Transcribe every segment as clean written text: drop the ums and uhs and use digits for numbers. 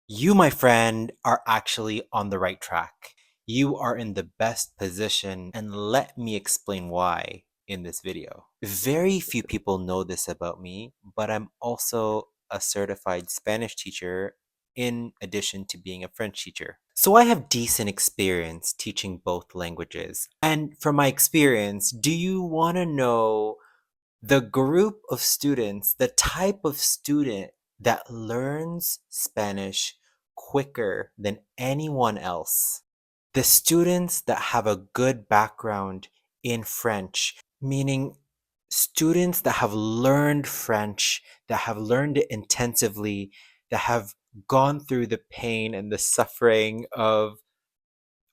You, my friend, are actually on the right track. You are in the best position, and let me explain why in this video. Very few people know this about me, but I'm also a certified Spanish teacher in addition to being a French teacher. So I have decent experience teaching both languages. And from my experience, do you want to know the group of students, the type of student that learns Spanish quicker than anyone else? The students that have a good background in French, meaning students that have learned French, that have learned it intensively, that have gone through the pain and the suffering of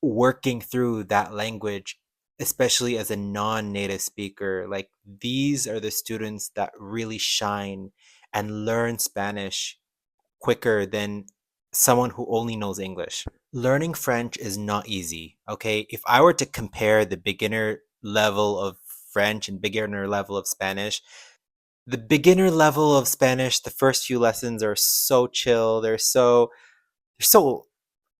working through that language, especially as a non-native speaker. Like, these are the students that really shine and learn Spanish quicker than someone who only knows English. Learning French is not easy, okay? If I were to compare the beginner level of French and beginner level of Spanish, the beginner level of Spanish, the first few lessons are so chill. They're so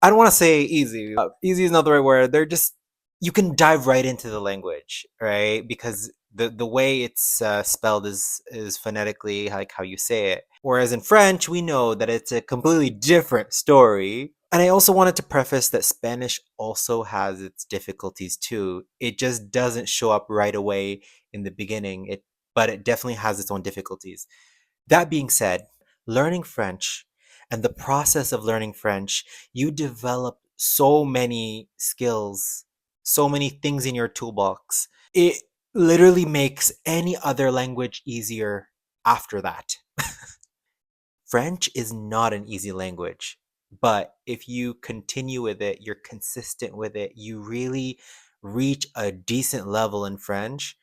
I don't want to say easy. Easy is not the right word. They're just, you can dive right into the language, right? Because the way it's spelled is phonetically like how you say it. Whereas in French, we know that it's a completely different story. And I also wanted to preface that Spanish also has its difficulties too. It just doesn't show up right away in the beginning. But it definitely has its own difficulties. That being said, learning French and the process of learning French, you develop so many skills, so many things in your toolbox. It literally makes any other language easier after that. French is not an easy language, but if you continue with it, you're consistent with it, you really reach a decent level in French.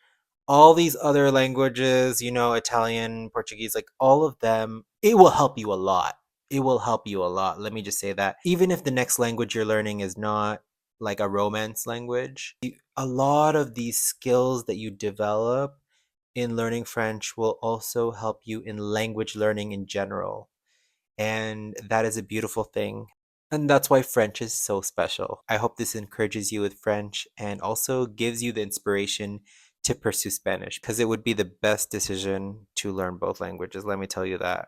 All these other languages, Italian, Portuguese, like all of them, it will help you a lot. It will help you a lot. Let me just say that. Even if the next language you're learning is not like a Romance language, a lot of these skills that you develop in learning French will also help you in language learning in general. And that is a beautiful thing. And that's why French is so special. I hope this encourages you with French and also gives you the inspiration to pursue Spanish, because it would be the best decision to learn both languages. Let me tell you that.